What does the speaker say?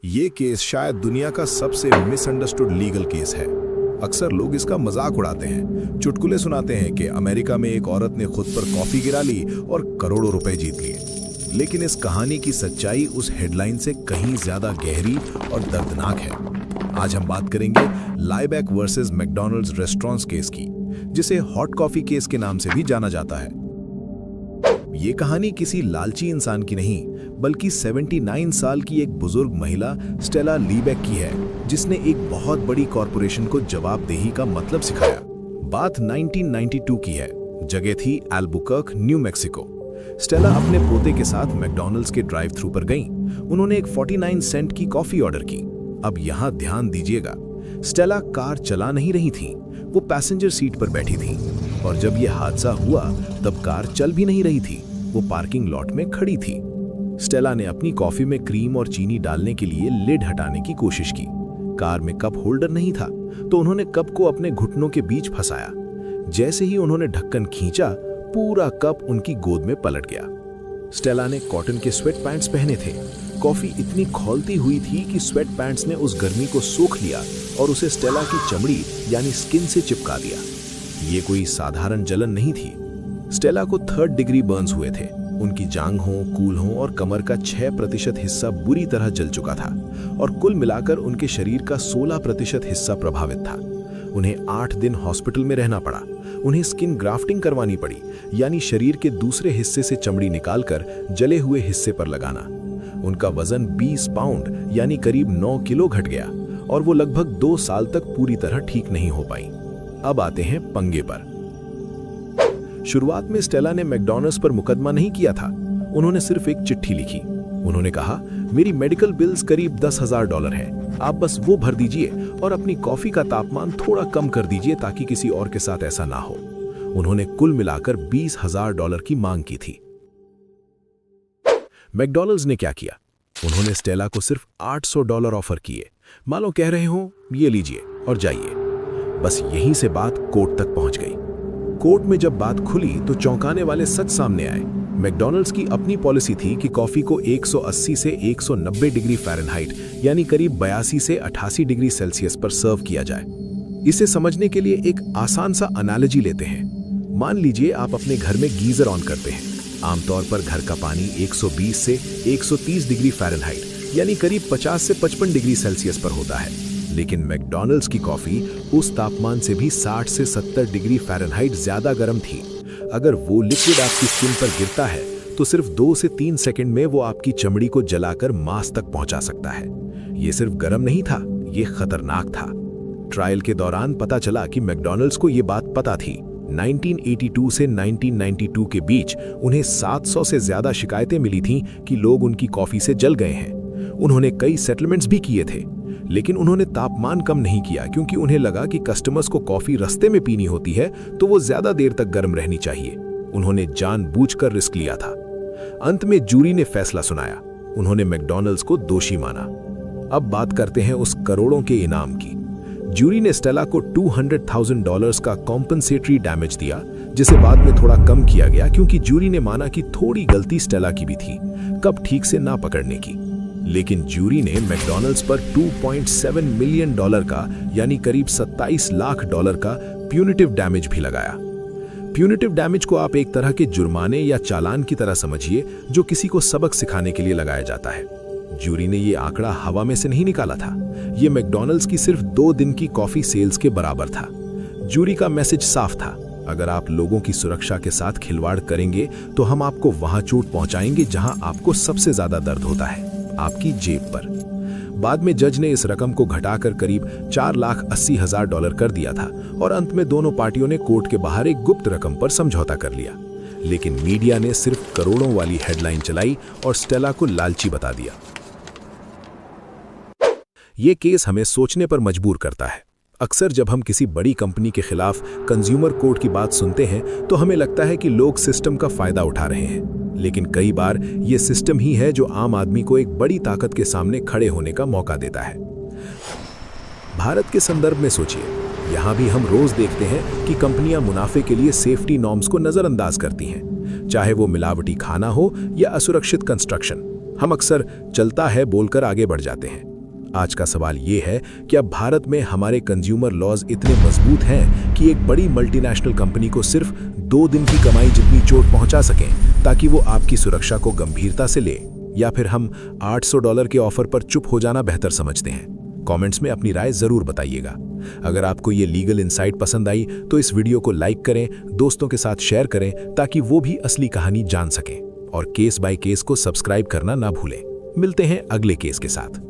ये केस शायद दुनिया का सबसे मिसअंडरस्टूड लीगल केस है। अक्सर लोग इसका मजाक उड़ाते हैं, चुटकुले सुनाते हैं कि अमेरिका में एक औरत ने खुद पर कॉफी गिरा ली और करोड़ों रुपए जीत लिए। लेकिन इस कहानी की सच्चाई उस हेडलाइन से कहीं ज्यादा गहरी और दर्दनाक है। आज हम बात करेंगे लाइबैक वर्सेस मैकडॉनल्ड्स रेस्टोरेंट्स केस की, जिसे हॉट कॉफी केस के नाम से भी जाना जाता है। ये कहानी किसी लालची इंसान की नहीं, बल्कि 79 साल की एक बुजुर्ग महिला स्टेला लीबैक की है, जिसने एक बहुत बड़ी कॉरपोरेशन को जवाबदेही का मतलब सिखाया। बात 1992 की है। जगह थी एल्बुकर्क, न्यू मैक्सिको। स्टेला अपने पोते के साथ मैकडॉनल्ड्स के ड्राइव थ्रू पर गईं। उन्होंने एक 49 सेंट की कॉफी ऑर्डर की। अब यहां ध्यान दीजिएगा, स्टेला कार चला नहीं रही थी, वो पैसेंजर सीट पर बैठी थी। और जब यह हादसा हुआ तब कार चल भी नहीं रही थी, वो पार्किंग लॉट में खड़ी थी। स्टेला ने अपनी कॉफी में क्रीम और चीनी डालने के लिए लिड हटाने की कोशिश की। कार में कप होल्डर नहीं था, तो उन्होंने कप को अपने घुटनों के बीच फंसाया। जैसे ही उन्होंने ढक्कन खींचा, पूरा कप उनकी गोद में पलट गया। स्टेला ने कॉटन के स्वेट पैंट्स पहने थे। कॉफी इतनी खौलती हुई थी कि स्वेट पैंट्स ने उस गर्मी को सोख लिया और उसे स्टेला की चमड़ी यानी स्किन से चिपका दिया। ये कोई साधारण जलन नहीं थी। स्टेला को 3rd डिग्री बर्न्स हुए थे। उनकी जांघों, कूल्हों और कमर का 6% हिस्सा बुरी तरह जल चुका था और कुल मिलाकर उनके शरीर का 16% हिस्सा प्रभावित था। उन्हें 8 दिन हॉस्पिटल में रहना पड़ा। उन्हें स्किन ग्राफ्टिंग करवानी पड़ी, यानी शरीर के दूसरे हिस्से से चमड़ी निकालकर जले हुए हिस्से पर लगाना। उनका वजन 20 पाउंड यानी करीब 9 किलो घट गया और वो लगभग 2 साल तक पूरी तरह ठीक नहीं हो पाई। अब आते हैं पंगे पर। शुरुआत में स्टेला ने मैकडॉनल्ड्स पर मुकदमा नहीं किया था। उन्होंने सिर्फ एक चिट्ठी लिखी। उन्होंने कहा, मेरी मेडिकल बिल्स करीब $10,000 है, आप बस वो भर दीजिए और अपनी कॉफी का तापमान थोड़ा कम कर दीजिए ताकि किसी और के साथ ऐसा ना हो। उन्होंने कुल मिलाकर $20,000 की मांग की थी। मैकडॉनल्ड्स ने क्या किया? उन्होंने स्टेला को सिर्फ $800 ऑफर किए। मानो कह रहे हो, ये लीजिए और जाइए। बस यहीं से बात कोर्ट तक पहुंच गई। कोर्ट में जब बात खुली तो चौंकाने वाले सच सामने आए। मैकडॉनल्ड्स की अपनी पॉलिसी थी कि कॉफी को 180 से 190 डिग्री फ़ारेनहाइट यानी करीब 82 से 88 डिग्री सेल्सियस पर सर्व किया जाए। इसे समझने के लिए एक आसान सा एनालॉजी लेते हैं। मान लीजिए आप अपने घर में गीजर ऑन करते हैं। आमतौर पर घर का पानी 120 से 130 डिग्री फ़ारेनहाइट यानी करीब 50 से 55 डिग्री सेल्सियस पर होता है। लेकिन मैकडॉनल्ड्स की कॉफी उस तापमान से भी 60 से 70 डिग्री फ़ारेनहाइट ज्यादा गर्म थी। अगर वो लिक्विड आपकी स्किन पर गिरता है तो सिर्फ 2 से 3 सेकंड में वो आपकी चमड़ी को जलाकर मांस तक पहुंचा सकता है। ये सिर्फ गर्म नहीं था, ये खतरनाक था। ट्रायल के दौरान पता चला कि मैकडॉनल्ड्स को ये बात पता थी। 1982 से 1992 के बीच उन्हें 700 से ज्यादा शिकायतें मिली थीं कि लोग उनकी कॉफी से जल गए हैं। उन्होंने कई सेटलमेंट्स भी किए थे, लेकिन उन्होंने तापमान कम नहीं किया क्योंकि उन्हें लगा कि कस्टमर्स को कॉफी रास्ते में पीनी होती है तो वो ज्यादा देर तक गर्म रहनी चाहिए। उन्होंने जानबूझकर रिस्क लिया था। अंत में जूरी ने फैसला सुनाया। उन्होंने मैकडॉनल्ड्स को दोषी माना। अब बात करते हैं उस करोड़ों के इनाम की। जूरी ने स्टेला को $200,000 का कॉम्पनसेटरी डैमेज दिया, जिसे बाद में थोड़ा कम किया गया क्योंकि जूरी ने माना कि थोड़ी गलती स्टेला की भी थी, कब ठीक से ना पकड़ने की। लेकिन जूरी ने मैकडॉनल्ड्स पर $2.7 मिलियन का यानी करीब $27 लाख का प्यूनिटिव डैमेज भी लगाया। प्यूनिटिव डैमेज को आप एक तरह के जुर्माने या चालान की तरह समझिए, जो किसी को सबक सिखाने के लिए लगाया जाता है। जूरी ने ये आंकड़ा हवा में से नहीं निकाला था। ये मैकडॉनल्ड्स की सिर्फ 2 दिन की कॉफी सेल्स के बराबर था। जूरी का मैसेज साफ था, अगर आप लोगों की सुरक्षा के साथ खिलवाड़ करेंगे तो हम आपको वहां चोट पहुंचाएंगे जहां आपको सबसे ज्यादा दर्द होता है, आपकी जेब पर। बाद में जज ने इस रकम को घटाकर करीब $4,80,000 कर दिया था और अंत में दोनों पार्टियों ने कोर्ट के बाहर एक गुप्त रकम पर समझौता कर लिया। लेकिन मीडिया ने सिर्फ करोड़ों वाली हेडलाइन चलाई और स्टेला को लालची बता दिया। ये केस हमें सोचने पर मजबूर करता है। अक्सर जब हम किसी बड़ी कंपनी के खिलाफ कंज्यूमर कोर्ट की बात सुनते हैं तो हमें लगता है कि लोग सिस्टम का फायदा उठा रहे हैं, लेकिन कई बार ये सिस्टम ही है जो आम आदमी को एक बड़ी ताकत के सामने खड़े होने का मौका देता है। भारत के संदर्भ में सोचिए, यहाँ भी हम रोज देखते हैं कि कंपनियां मुनाफे के लिए सेफ्टी नॉर्म्स को नजरअंदाज करती हैं, चाहे वो मिलावटी खाना हो या असुरक्षित कंस्ट्रक्शन। हम अक्सर चलता है बोलकर आगे बढ़ जाते हैं, आज का सवाल ये है कि अब भारत में हमारे कंज्यूमर लॉज इतने मजबूत हैं कि एक बड़ी मल्टीनेशनल कंपनी को सिर्फ 2 दिन की कमाई जितनी चोट पहुंचा सकें ताकि वो आपकी सुरक्षा को गंभीरता से ले, या फिर हम $800 के ऑफर पर चुप हो जाना बेहतर समझते हैं। कमेंट्स में अपनी राय जरूर बताइएगा। अगर आपको ये लीगल इनसाइट पसंद आई तो इस वीडियो को लाइक करें, दोस्तों के साथ शेयर करें ताकि वो भी असली कहानी जान सकें, और केस बाय केस को सब्सक्राइब करना ना भूलें। मिलते हैं अगले केस के साथ।